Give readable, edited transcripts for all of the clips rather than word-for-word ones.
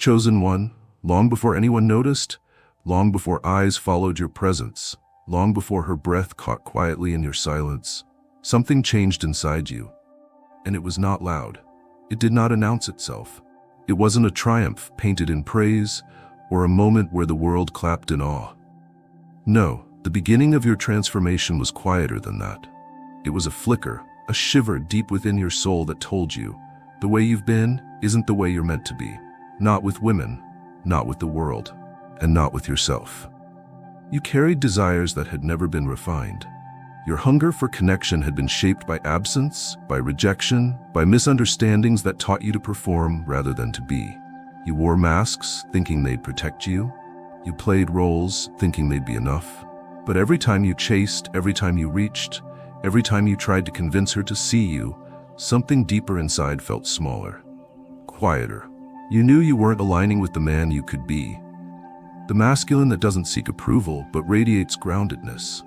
Chosen one, long before anyone noticed, long before eyes followed your presence, long before her breath caught quietly in your silence, something changed inside you. And it was not loud. It did not announce itself. It wasn't a triumph painted in praise or a moment where the world clapped in awe. No, the beginning of your transformation was quieter than that. It was a flicker, a shiver deep within your soul that told you, the way you've been isn't the way you're meant to be. Not with women, not with the world, and not with yourself. You carried desires that had never been refined. Your hunger for connection had been shaped by absence, by rejection, by misunderstandings that taught you to perform rather than to be. You wore masks thinking they'd protect you. You played roles thinking they'd be enough. But every time you chased, every time you reached, every time you tried to convince her to see you, something deeper inside felt smaller, quieter. You knew you weren't aligning with the man you could be. The masculine that doesn't seek approval but radiates groundedness.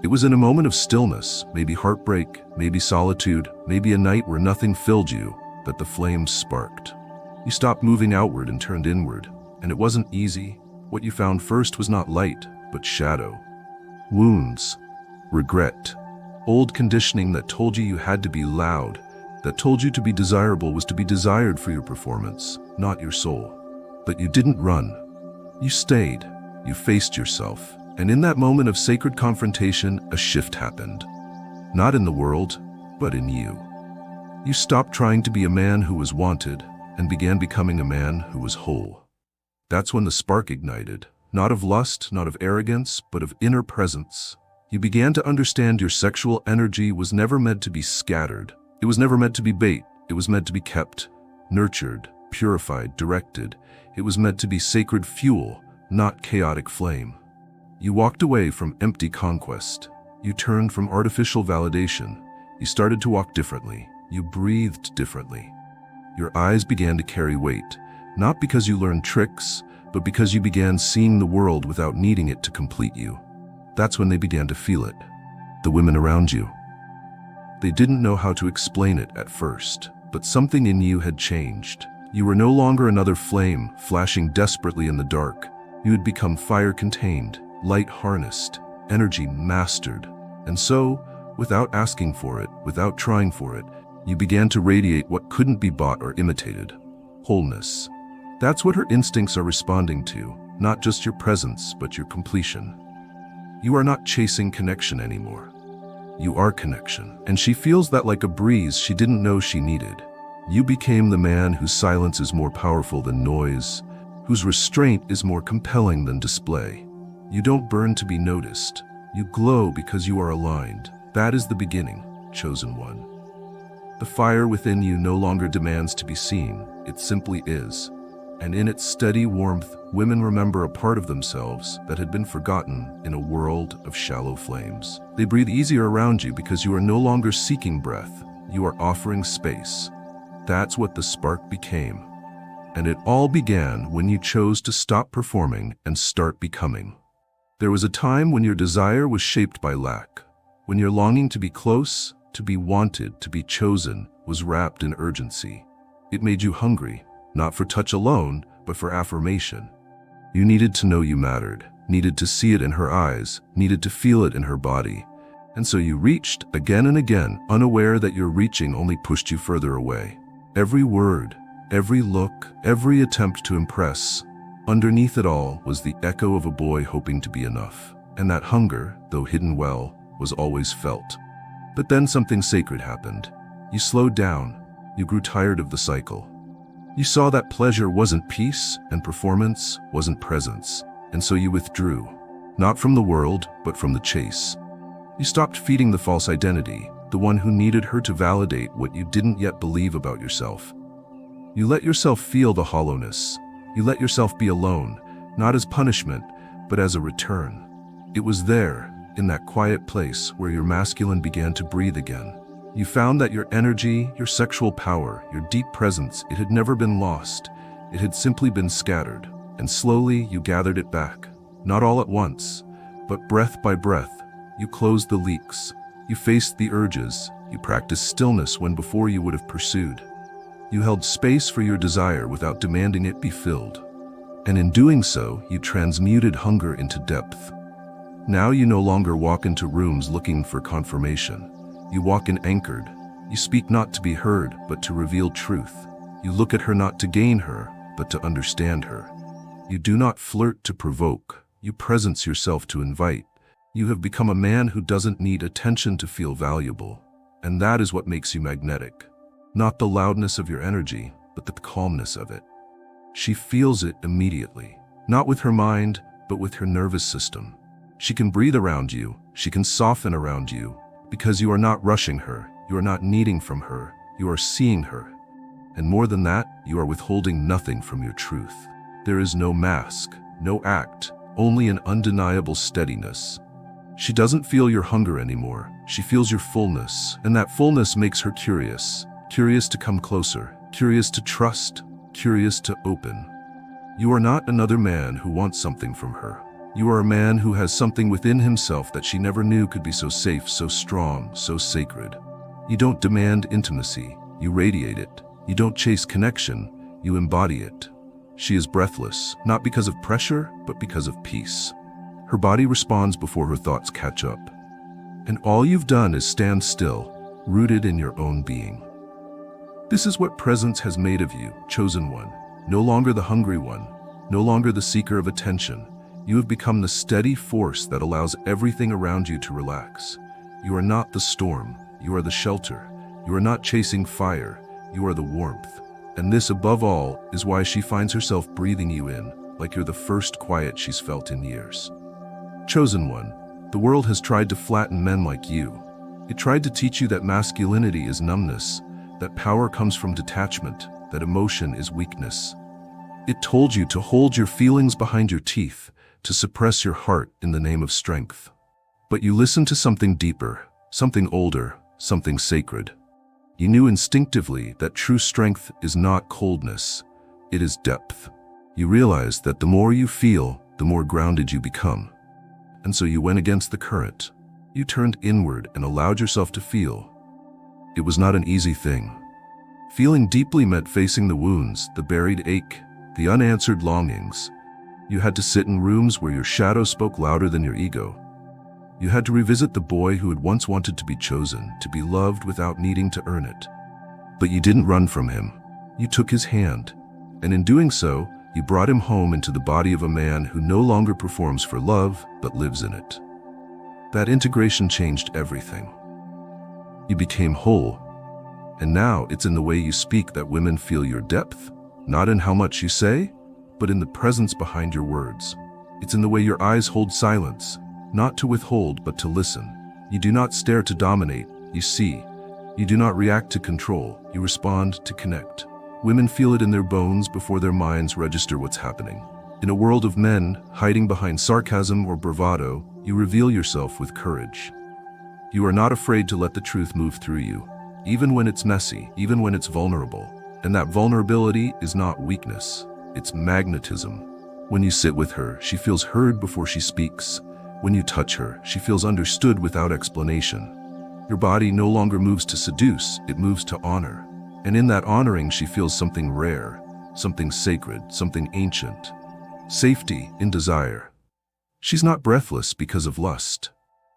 It was in a moment of stillness, maybe heartbreak, maybe solitude, maybe a night where nothing filled you, that the flames sparked. You stopped moving outward and turned inward, and it wasn't easy. What you found first was not light, but shadow. Wounds, regret, old conditioning that told you you had to be loud, that told you to be desirable was to be desired for your performance, not your soul. But you didn't run. You stayed. You faced yourself. And in that moment of sacred confrontation, a shift happened. Not in the world, but in you. You stopped trying to be a man who was wanted and began becoming a man who was whole. That's when the spark ignited, not of lust, not of arrogance, but of inner presence. You began to understand your sexual energy was never meant to be scattered. It was never meant to be bait. It was meant to be kept, nurtured, purified, directed. It was meant to be sacred fuel, not chaotic flame. You walked away from empty conquest. You turned from artificial validation. You started to walk differently. You breathed differently. Your eyes began to carry weight, not because you learned tricks, but because you began seeing the world without needing it to complete you. That's when they began to feel it. The women around you. They didn't know how to explain it at first, but something in you had changed. You were no longer another flame flashing desperately in the dark. You had become fire-contained, light-harnessed, energy mastered. And so, without asking for it, without trying for it, you began to radiate what couldn't be bought or imitated. Wholeness. That's what her instincts are responding to, not just your presence, but your completion. You are not chasing connection anymore. You are connection, and she feels that like a breeze she didn't know she needed. You became the man whose silence is more powerful than noise, whose restraint is more compelling than display. You don't burn to be noticed. You glow because you are aligned. That is the beginning, chosen one. The fire within you no longer demands to be seen. It simply is. And in its steady warmth, women remember a part of themselves that had been forgotten in a world of shallow flames. They breathe easier around you because you are no longer seeking breath. You are offering space. That's what the spark became. And it all began when you chose to stop performing and start becoming. There was a time when your desire was shaped by lack, when your longing to be close, to be wanted, to be chosen, was wrapped in urgency. It made you hungry, not for touch alone, but for affirmation. You needed to know you mattered, needed to see it in her eyes, needed to feel it in her body. And so you reached again and again, unaware that your reaching only pushed you further away. Every word, every look, every attempt to impress, underneath it all was the echo of a boy hoping to be enough. And that hunger, though hidden well, was always felt. But then something sacred happened. You slowed down. You grew tired of the cycle. You saw that pleasure wasn't peace and performance wasn't presence. And so you withdrew, not from the world, but from the chase. You stopped feeding the false identity, the one who needed her to validate what you didn't yet believe about yourself. You let yourself feel the hollowness. You let yourself be alone, not as punishment, but as a return. It was there, in that quiet place where your masculine began to breathe again. You found that your energy, your sexual power, your deep presence, it had never been lost. It had simply been scattered. And slowly you gathered it back. Not all at once, but breath by breath. You closed the leaks. You faced the urges. You practiced stillness when before you would have pursued. You held space for your desire without demanding it be filled. And in doing so, you transmuted hunger into depth. Now you no longer walk into rooms looking for confirmation. You walk in anchored. You speak not to be heard, but to reveal truth. You look at her not to gain her, but to understand her. You do not flirt to provoke. You presence yourself to invite. You have become a man who doesn't need attention to feel valuable. And that is what makes you magnetic. Not the loudness of your energy, but the calmness of it. She feels it immediately, not with her mind, but with her nervous system. She can breathe around you, she can soften around you, because you are not rushing her, you are not needing from her, you are seeing her. And more than that, you are withholding nothing from your truth. There is no mask, no act, only an undeniable steadiness. She doesn't feel your hunger anymore, she feels your fullness, and that fullness makes her curious. Curious to come closer, curious to trust, curious to open. You are not another man who wants something from her. You are a man who has something within himself that she never knew could be so safe, so strong, so sacred. You don't demand intimacy, you radiate it. You don't chase connection, you embody it. She is breathless, not because of pressure, but because of peace. Her body responds before her thoughts catch up. And all you've done is stand still, rooted in your own being. This is what presence has made of you, chosen one. No longer the hungry one, no longer the seeker of attention. You have become the steady force that allows everything around you to relax. You are not the storm, you are the shelter. You are not chasing fire, you are the warmth. And this, above all, is why she finds herself breathing you in, like you're the first quiet she's felt in years. Chosen one, the world has tried to flatten men like you. It tried to teach you that masculinity is numbness, that power comes from detachment, that emotion is weakness. It told you to hold your feelings behind your teeth, to suppress your heart in the name of strength. But you listened to something deeper, something older, something sacred. You knew instinctively that true strength is not coldness, it is depth. You realized that the more you feel, the more grounded you become. And so you went against the current. You turned inward and allowed yourself to feel. It was not an easy thing. Feeling deeply meant facing the wounds, the buried ache, the unanswered longings. You had to sit in rooms where your shadow spoke louder than your ego. You had to revisit the boy who had once wanted to be chosen, to be loved without needing to earn it. But you didn't run from him. You took his hand, and in doing so, you brought him home into the body of a man who no longer performs for love, but lives in it. That integration changed everything. You became whole, and now it's in the way you speak that women feel your depth, not in how much you say, but in the presence behind your words. It's in the way your eyes hold silence, not to withhold, but to listen. You do not stare to dominate, you see. You do not react to control, you respond to connect. Women feel it in their bones before their minds register what's happening. In a world of men hiding behind sarcasm or bravado, you reveal yourself with courage. You are not afraid to let the truth move through you, even when it's messy, even when it's vulnerable. And that vulnerability is not weakness, it's magnetism. When you sit with her, she feels heard before she speaks. When you touch her, she feels understood without explanation. Your body no longer moves to seduce, it moves to honor. And in that honoring, she feels something rare, something sacred, something ancient. Safety in desire. She's not breathless because of lust.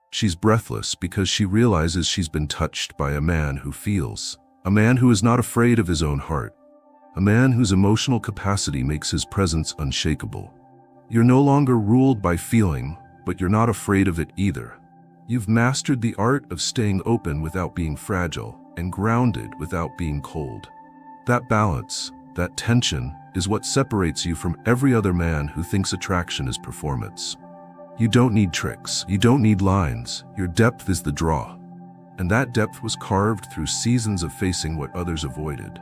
She's breathless because she realizes she's been touched by a man who feels. A man who is not afraid of his own heart. A man whose emotional capacity makes his presence unshakable. You're no longer ruled by feeling, but you're not afraid of it either. You've mastered the art of staying open without being fragile, and grounded without being cold. That balance, that tension, is what separates you from every other man who thinks attraction is performance. You don't need tricks, you don't need lines, your depth is the draw. And that depth was carved through seasons of facing what others avoided.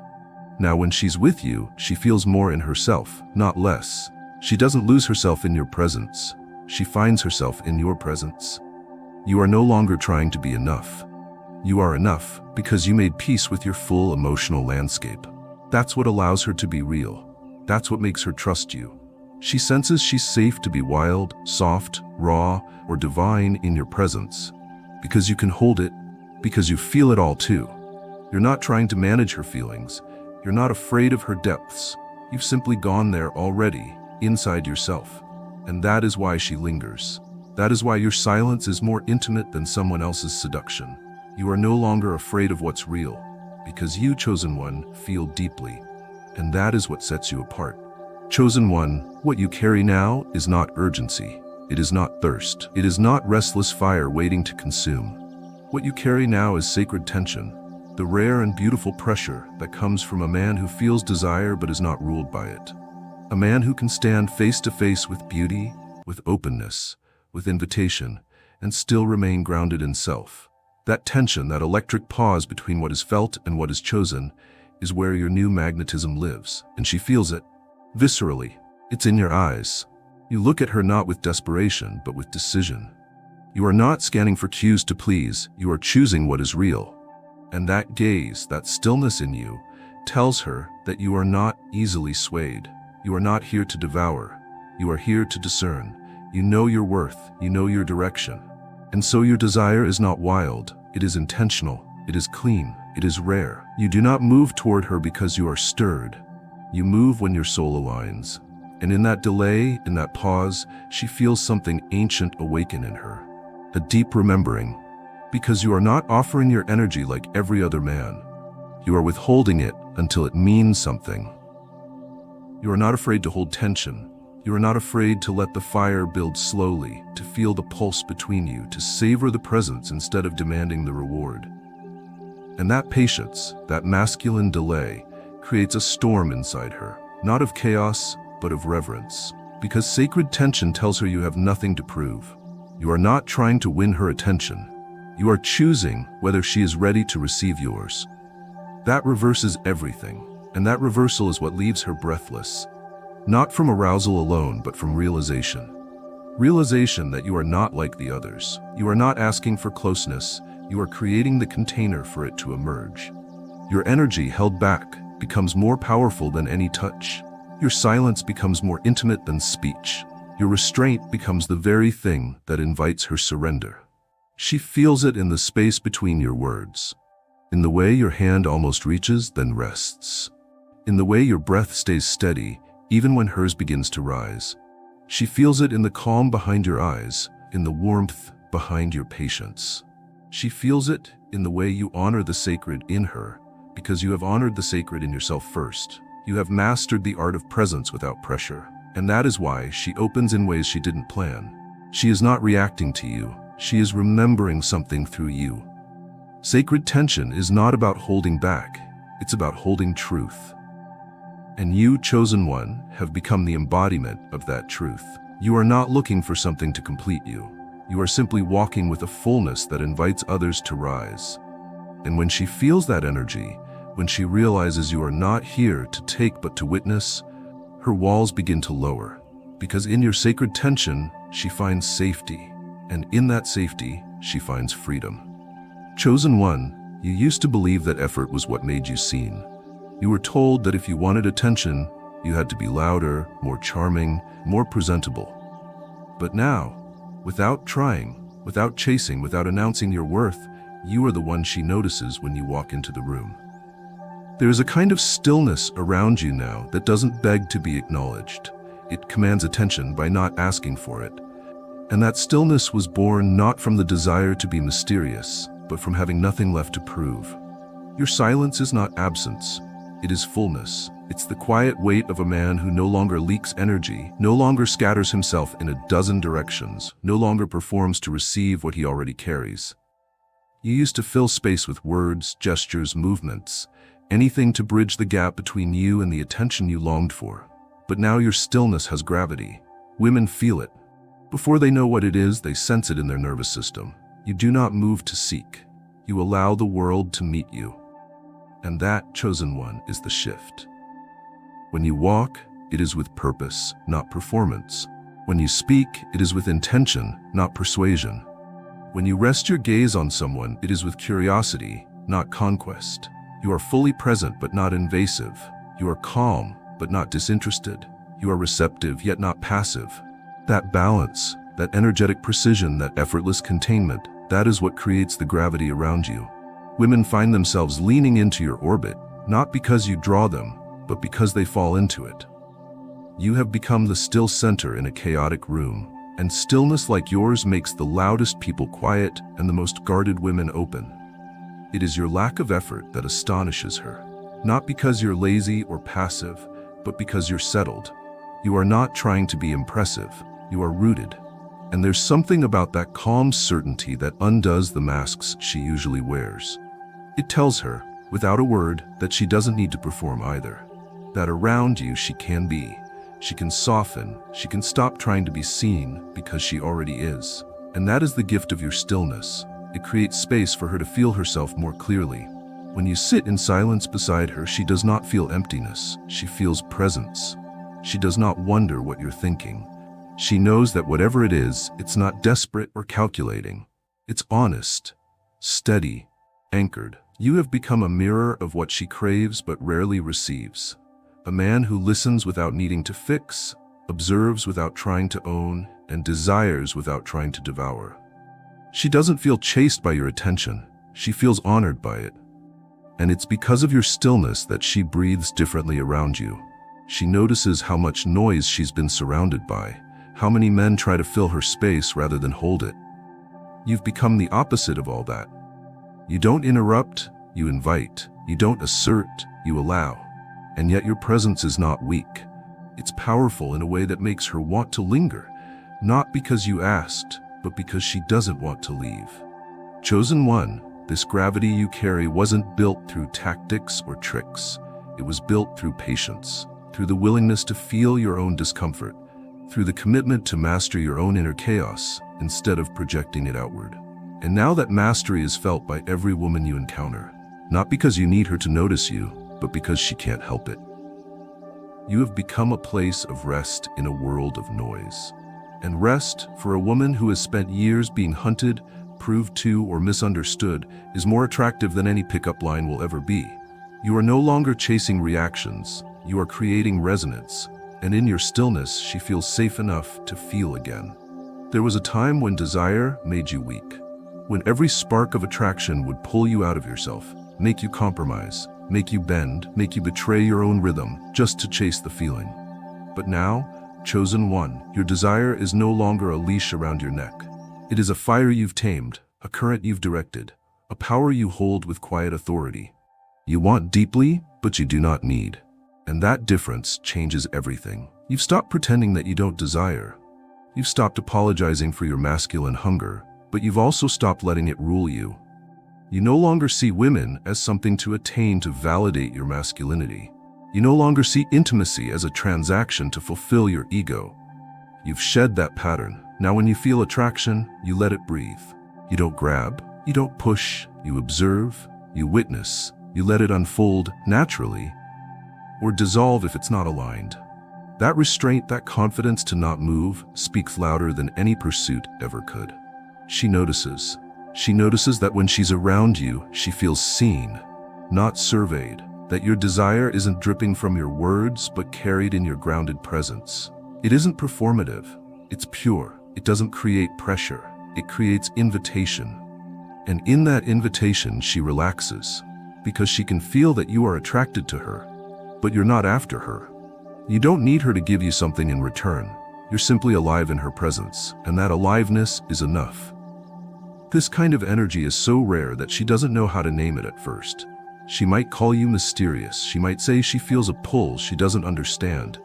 Now when she's with you, she feels more in herself, not less. She doesn't lose herself in your presence. She finds herself in your presence. You are no longer trying to be enough. You are enough because you made peace with your full emotional landscape. That's what allows her to be real. That's what makes her trust you. She senses she's safe to be wild, soft, raw, or divine in your presence. Because you can hold it, because you feel it all too. You're not trying to manage her feelings. You're not afraid of her depths. You've simply gone there already, inside yourself. And that is why she lingers. That is why your silence is more intimate than someone else's seduction. You are no longer afraid of what's real, because you, chosen one, feel deeply. And that is what sets you apart. Chosen one, what you carry now is not urgency. It is not thirst. It is not restless fire waiting to consume. What you carry now is sacred tension, the rare and beautiful pressure that comes from a man who feels desire but is not ruled by it. A man who can stand face to face with beauty, with openness, with invitation, and still remain grounded in self. That tension, that electric pause between what is felt and what is chosen, is where your new magnetism lives, and she feels it. Viscerally, it's in your eyes. You look at her not with desperation, but with decision. You are not scanning for cues to please, you are choosing what is real. And that gaze, that stillness in you, tells her that you are not easily swayed. You are not here to devour. You are here to discern. You know your worth, you know your direction. And so your desire is not wild, it is intentional, it is clean, it is rare. You do not move toward her because you are stirred. You move when your soul aligns. And in that delay, in that pause, she feels something ancient awaken in her. A deep remembering. Because you are not offering your energy like every other man. You are withholding it until it means something. You are not afraid to hold tension. You are not afraid to let the fire build slowly, to feel the pulse between you, to savor the presence instead of demanding the reward. And that patience, that masculine delay, creates a storm inside her, not of chaos, but of reverence. Because sacred tension tells her you have nothing to prove. You are not trying to win her attention. You are choosing whether she is ready to receive yours. That reverses everything, and that reversal is what leaves her breathless. Not from arousal alone, but from realization. Realization that you are not like the others. You are not asking for closeness. You are creating the container for it to emerge. Your energy held back becomes more powerful than any touch. Your silence becomes more intimate than speech. Your restraint becomes the very thing that invites her surrender. She feels it in the space between your words. In the way your hand almost reaches, then rests. In the way your breath stays steady, even when hers begins to rise. She feels it in the calm behind your eyes, in the warmth behind your patience. She feels it in the way you honor the sacred in her, because you have honored the sacred in yourself first. You have mastered the art of presence without pressure. And that is why she opens in ways she didn't plan. She is not reacting to you. She is remembering something through you. Sacred tension is not about holding back. It's about holding truth. And you, chosen one, have become the embodiment of that truth. You are not looking for something to complete you. You are simply walking with a fullness that invites others to rise. And when she feels that energy, when she realizes you are not here to take but to witness, her walls begin to lower. Because in your sacred tension, she finds safety. And in that safety, she finds freedom. Chosen one, you used to believe that effort was what made you seen. You were told that if you wanted attention, you had to be louder, more charming, more presentable. But now, without trying, without chasing, without announcing your worth, you are the one she notices when you walk into the room. There is a kind of stillness around you now that doesn't beg to be acknowledged. It commands attention by not asking for it. And that stillness was born not from the desire to be mysterious, but from having nothing left to prove. Your silence is not absence. It is fullness. It's the quiet weight of a man who no longer leaks energy, no longer scatters himself in a dozen directions, no longer performs to receive what he already carries. You used to fill space with words, gestures, movements, anything to bridge the gap between you and the attention you longed for. But now your stillness has gravity. Women feel it. Before they know what it is, they sense it in their nervous system. You do not move to seek. You allow the world to meet you. And that, chosen one, is the shift. When you walk, it is with purpose, not performance. When you speak, it is with intention, not persuasion. When you rest your gaze on someone, it is with curiosity, not conquest. You are fully present but not invasive. You are calm but not disinterested. You are receptive yet not passive. That balance, that energetic precision, that effortless containment, that is what creates the gravity around you. Women find themselves leaning into your orbit, not because you draw them, but because they fall into it. You have become the still center in a chaotic room, and stillness like yours makes the loudest people quiet and the most guarded women open. It is your lack of effort that astonishes her, not because you're lazy or passive, but because you're settled. You are not trying to be impressive, you are rooted. And there's something about that calm certainty that undoes the masks she usually wears. It tells her, without a word, that she doesn't need to perform either. That around you she can be. She can soften, she can stop trying to be seen because she already is. And that is the gift of your stillness. It creates space for her to feel herself more clearly. When you sit in silence beside her, she does not feel emptiness, she feels presence. She does not wonder what you're thinking. She knows that whatever it is, it's not desperate or calculating. It's honest, steady, anchored. You have become a mirror of what she craves but rarely receives. A man who listens without needing to fix, observes without trying to own, and desires without trying to devour. She doesn't feel chased by your attention. She feels honored by it. And it's because of your stillness that she breathes differently around you. She notices how much noise she's been surrounded by, how many men try to fill her space rather than hold it. You've become the opposite of all that. You don't interrupt, you invite. You don't assert, you allow. And yet your presence is not weak. It's powerful in a way that makes her want to linger, not because you asked, but because she doesn't want to leave. Chosen one, this gravity you carry wasn't built through tactics or tricks. It was built through patience, through the willingness to feel your own discomfort, through the commitment to master your own inner chaos instead of projecting it outward. And now that mastery is felt by every woman you encounter, not because you need her to notice you, but because she can't help it. You have become a place of rest in a world of noise. And rest, for a woman who has spent years being hunted, proved to, or misunderstood, is more attractive than any pickup line will ever be. You are no longer chasing reactions, you are creating resonance. And in your stillness, she feels safe enough to feel again. There was a time when desire made you weak, when every spark of attraction would pull you out of yourself, make you compromise, make you bend, make you betray your own rhythm just to chase the feeling. But now, chosen one, your desire is no longer a leash around your neck. It is a fire you've tamed, a current you've directed, a power you hold with quiet authority. You want deeply, but you do not need. And that difference changes everything. You've stopped pretending that you don't desire. You've stopped apologizing for your masculine hunger, but you've also stopped letting it rule you. You no longer see women as something to attain to validate your masculinity. You no longer see intimacy as a transaction to fulfill your ego. You've shed that pattern. Now when you feel attraction, you let it breathe. You don't grab, you don't push, you observe, you witness, you let it unfold naturally, or dissolve if it's not aligned. That restraint, that confidence to not move, speaks louder than any pursuit ever could. She notices. She notices that when she's around you, she feels seen, not surveyed, that your desire isn't dripping from your words, but carried in your grounded presence. It isn't performative, it's pure. It doesn't create pressure, it creates invitation. And in that invitation, she relaxes, because she can feel that you are attracted to her, but you're not after her. You don't need her to give you something in return. You're simply alive in her presence, and that aliveness is enough. This kind of energy is so rare that she doesn't know how to name it at first. She might call you mysterious. She might say she feels a pull she doesn't understand.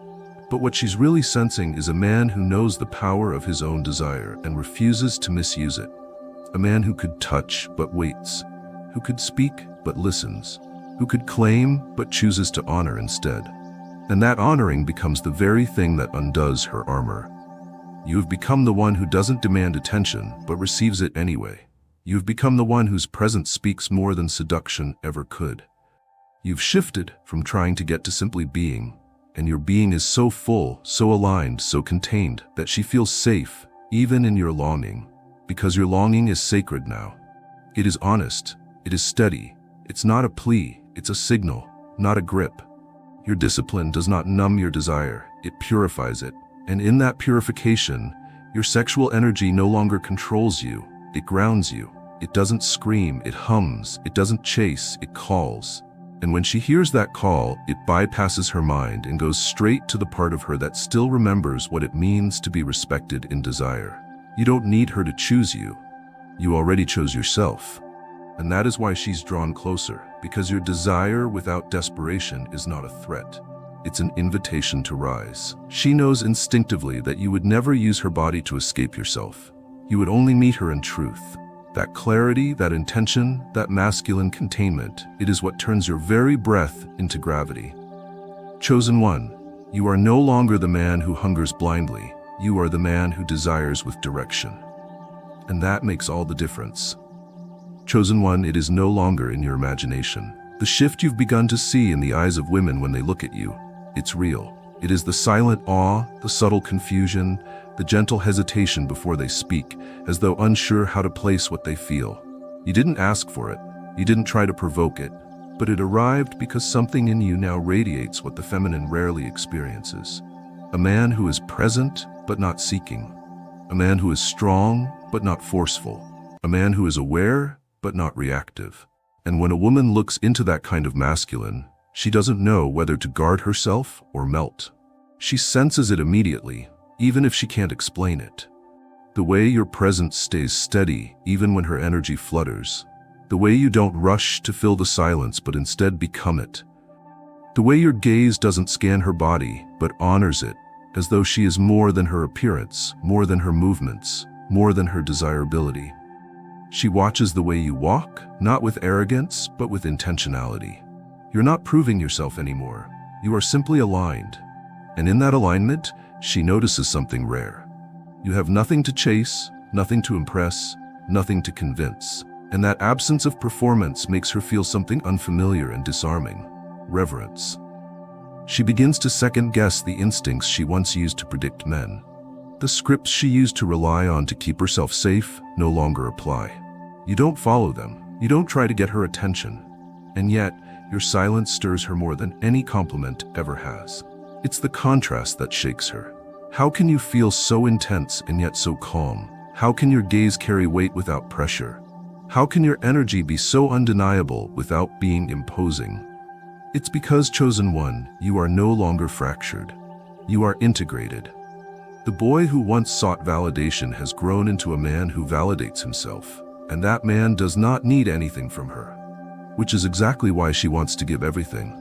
But what she's really sensing is a man who knows the power of his own desire and refuses to misuse it. A man who could touch but waits, who could speak but listens, who could claim but chooses to honor instead. And that honoring becomes the very thing that undoes her armor. You have become the one who doesn't demand attention but receives it anyway. You have become the one whose presence speaks more than seduction ever could. You've shifted from trying to get to simply being, and your being is so full, so aligned, so contained that she feels safe, even in your longing, because your longing is sacred now. It is honest, it is steady, it's not a plea, it's a signal, not a grip. Your discipline does not numb your desire, it purifies it. And in that purification, your sexual energy no longer controls you, it grounds you. It doesn't scream, it hums, it doesn't chase, it calls. And when she hears that call, it bypasses her mind and goes straight to the part of her that still remembers what it means to be respected in desire. You don't need her to choose you. You already chose yourself. And that is why she's drawn closer, because your desire without desperation is not a threat. It's an invitation to rise. She knows instinctively that you would never use her body to escape yourself. You would only meet her in truth. That clarity, that intention, that masculine containment, it is what turns your very breath into gravity. Chosen one, you are no longer the man who hungers blindly. You are the man who desires with direction. And that makes all the difference. Chosen one, it is no longer in your imagination. The shift you've begun to see in the eyes of women when they look at you, it's real. It is the silent awe, the subtle confusion, the gentle hesitation before they speak, as though unsure how to place what they feel. You didn't ask for it. You didn't try to provoke it. But it arrived because something in you now radiates what the feminine rarely experiences. A man who is present, but not seeking. A man who is strong, but not forceful. A man who is aware, but not reactive. And when a woman looks into that kind of masculine, she doesn't know whether to guard herself or melt. She senses it immediately, even if she can't explain it. The way your presence stays steady, even when her energy flutters. The way you don't rush to fill the silence, but instead become it. The way your gaze doesn't scan her body, but honors it, as though she is more than her appearance, more than her movements, more than her desirability. She watches the way you walk, not with arrogance, but with intentionality. You're not proving yourself anymore. You are simply aligned. And in that alignment, she notices something rare. You have nothing to chase, nothing to impress, nothing to convince. And that absence of performance makes her feel something unfamiliar and disarming: reverence. She begins to second-guess the instincts she once used to predict men. The scripts she used to rely on to keep herself safe no longer apply. You don't follow them. You don't try to get her attention. And yet, your silence stirs her more than any compliment ever has. It's the contrast that shakes her. How can you feel so intense and yet so calm? How can your gaze carry weight without pressure? How can your energy be so undeniable without being imposing? It's because, chosen one, you are no longer fractured. You are integrated. The boy who once sought validation has grown into a man who validates himself, and that man does not need anything from her, which is exactly why she wants to give everything.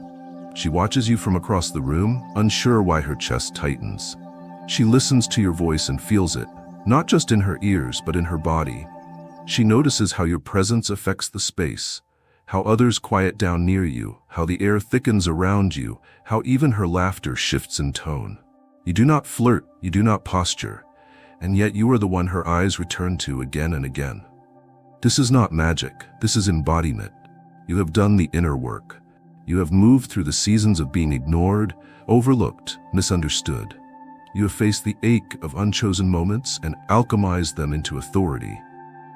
She watches you from across the room, unsure why her chest tightens. She listens to your voice and feels it, not just in her ears, but in her body. She notices how your presence affects the space, how others quiet down near you, how the air thickens around you, how even her laughter shifts in tone. You do not flirt, you do not posture, and yet you are the one her eyes return to again and again. This is not magic, this is embodiment. You have done the inner work. You have moved through the seasons of being ignored, overlooked, misunderstood. You have faced the ache of unchosen moments and alchemized them into authority.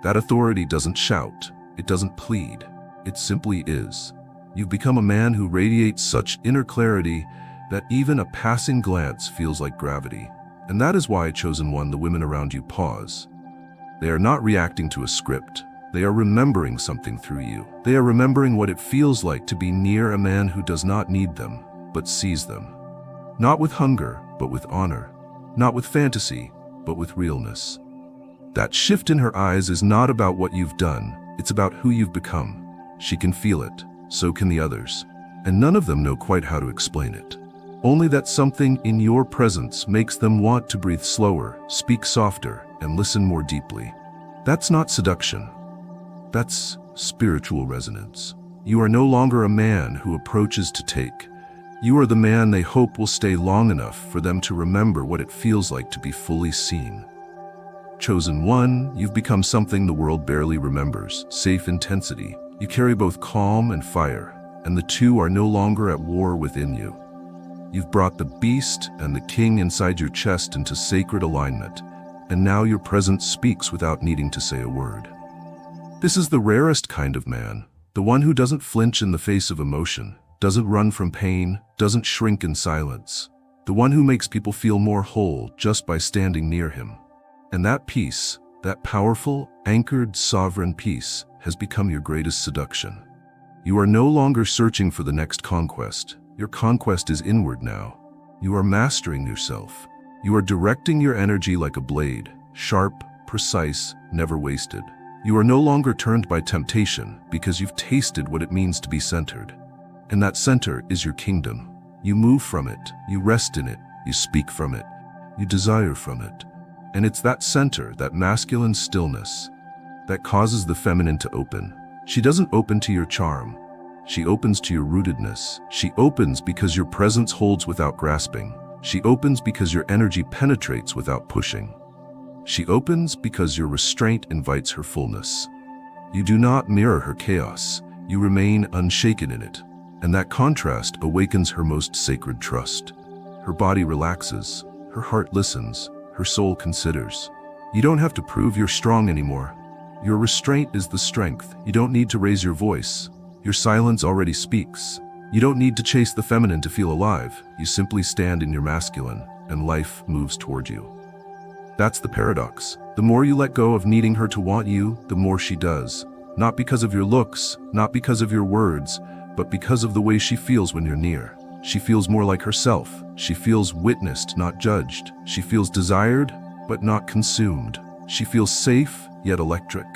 That authority doesn't shout, it doesn't plead, it simply is. You've become a man who radiates such inner clarity that even a passing glance feels like gravity. And that is why, chosen one, the women around you pause. They are not reacting to a script. They are remembering something through you. They are remembering what it feels like to be near a man who does not need them, but sees them. Not with hunger, but with honor. Not with fantasy, but with realness. That shift in her eyes is not about what you've done, it's about who you've become. She can feel it, so can the others. And none of them know quite how to explain it. Only that something in your presence makes them want to breathe slower, speak softer, and listen more deeply. That's not seduction. That's spiritual resonance. You are no longer a man who approaches to take. You are the man they hope will stay long enough for them to remember what it feels like to be fully seen. Chosen one, you've become something the world barely remembers: safe intensity. You carry both calm and fire, and the two are no longer at war within you. You've brought the beast and the king inside your chest into sacred alignment, and now your presence speaks without needing to say a word. This is the rarest kind of man, the one who doesn't flinch in the face of emotion, doesn't run from pain, doesn't shrink in silence, the one who makes people feel more whole just by standing near him. And that peace, that powerful, anchored, sovereign peace, has become your greatest seduction. You are no longer searching for the next conquest. Your conquest is inward now. You are mastering yourself. You are directing your energy like a blade, sharp, precise, never wasted. You are no longer turned by temptation because you've tasted what it means to be centered. And that center is your kingdom. You move from it, you rest in it, you speak from it, you desire from it. And it's that center, that masculine stillness, that causes the feminine to open. She doesn't open to your charm. She opens to your rootedness. She opens because your presence holds without grasping. She opens because your energy penetrates without pushing. She opens because your restraint invites her fullness. You do not mirror her chaos. You remain unshaken in it. And that contrast awakens her most sacred trust. Her body relaxes. Her heart listens. Her soul considers. You don't have to prove you're strong anymore. Your restraint is the strength. You don't need to raise your voice. Your silence already speaks. You don't need to chase the feminine to feel alive. You simply stand in your masculine, and life moves toward you. That's the paradox. The more you let go of needing her to want you, the more she does. Not because of your looks, not because of your words, but because of the way she feels when you're near. She feels more like herself. She feels witnessed, not judged. She feels desired, but not consumed. She feels safe, yet electric.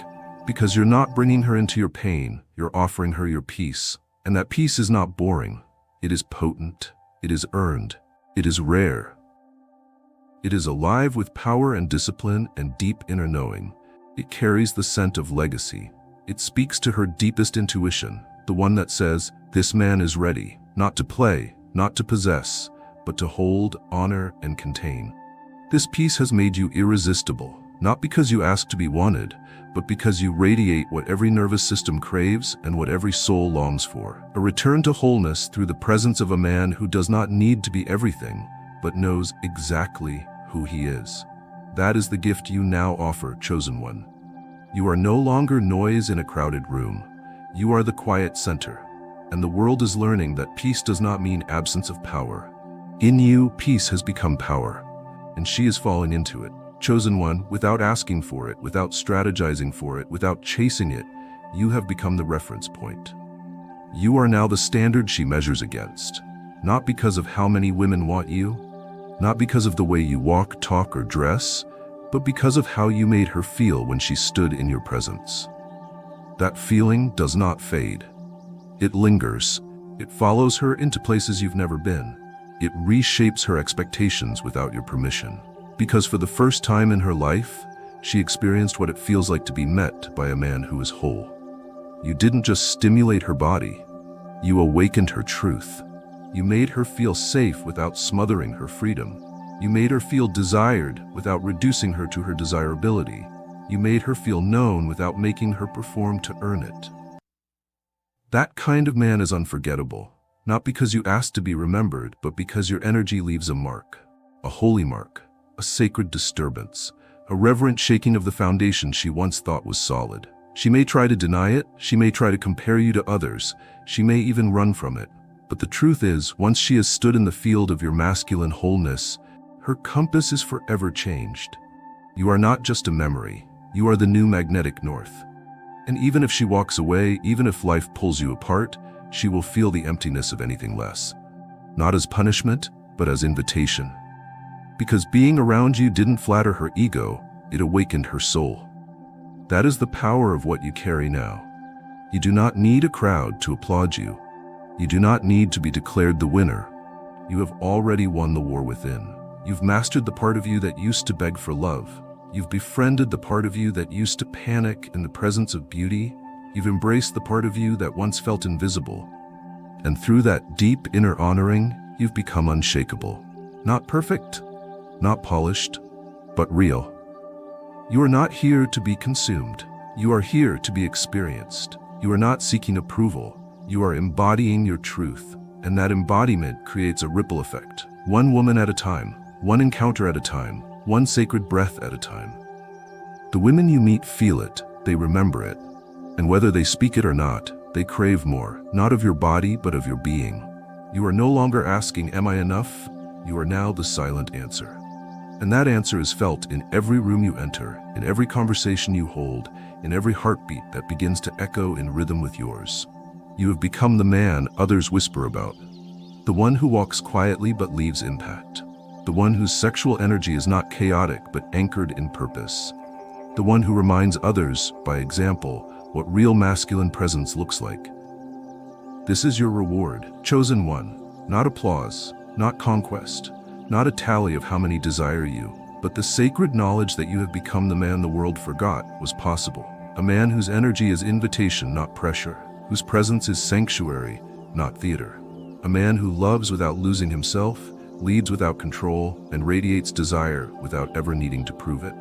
Because you're not bringing her into your pain, you're offering her your peace. And that peace is not boring. It is potent. It is earned. It is rare. It is alive with power and discipline and deep inner knowing. It carries the scent of legacy. It speaks to her deepest intuition, the one that says, "This man is ready, not to play, not to possess, but to hold, honor, and contain." This peace has made you irresistible, not because you ask to be wanted, but because you radiate what every nervous system craves and what every soul longs for. A return to wholeness through the presence of a man who does not need to be everything, but knows exactly who he is. That is the gift you now offer, chosen one. You are no longer noise in a crowded room. You are the quiet center. And the world is learning that peace does not mean absence of power. In you, peace has become power, and she is falling into it. Chosen one, without asking for it, without strategizing for it, without chasing it, you have become the reference point. You are now the standard she measures against, not because of how many women want you, not because of the way you walk, talk, or dress, but because of how you made her feel when she stood in your presence. That feeling does not fade. It lingers. It follows her into places you've never been. It reshapes her expectations without your permission. Because for the first time in her life, she experienced what it feels like to be met by a man who is whole. You didn't just stimulate her body, you awakened her truth. You made her feel safe without smothering her freedom. You made her feel desired without reducing her to her desirability. You made her feel known without making her perform to earn it. That kind of man is unforgettable, not because you asked to be remembered, but because your energy leaves a mark, a holy mark, a sacred disturbance, a reverent shaking of the foundation she once thought was solid. She may try to deny it, she may try to compare you to others, she may even run from it. But the truth is, once she has stood in the field of your masculine wholeness, her compass is forever changed. You are not just a memory, you are the new magnetic north. And even if she walks away, even if life pulls you apart, she will feel the emptiness of anything less. Not as punishment, but as invitation. Because being around you didn't flatter her ego, it awakened her soul. That is the power of what you carry now. You do not need a crowd to applaud you. You do not need to be declared the winner. You have already won the war within. You've mastered the part of you that used to beg for love. You've befriended the part of you that used to panic in the presence of beauty. You've embraced the part of you that once felt invisible. And through that deep inner honoring, you've become unshakable. Not perfect, not polished, but real. You are not here to be consumed. You are here to be experienced. You are not seeking approval. You are embodying your truth, and that embodiment creates a ripple effect. One woman at a time, one encounter at a time, one sacred breath at a time. The women you meet feel it, they remember it, and whether they speak it or not, they crave more, not of your body, but of your being. You are no longer asking, "Am I enough?" You are now the silent answer. And that answer is felt in every room you enter, in every conversation you hold, in every heartbeat that begins to echo in rhythm with yours. You have become the man others whisper about. The one who walks quietly but leaves impact. The one whose sexual energy is not chaotic but anchored in purpose. The one who reminds others, by example, what real masculine presence looks like. This is your reward, chosen one. Not applause, not conquest, not a tally of how many desire you, but the sacred knowledge that you have become the man the world forgot was possible. A man whose energy is invitation, not pressure, whose presence is sanctuary, not theater. A man who loves without losing himself, leads without control, and radiates desire without ever needing to prove it.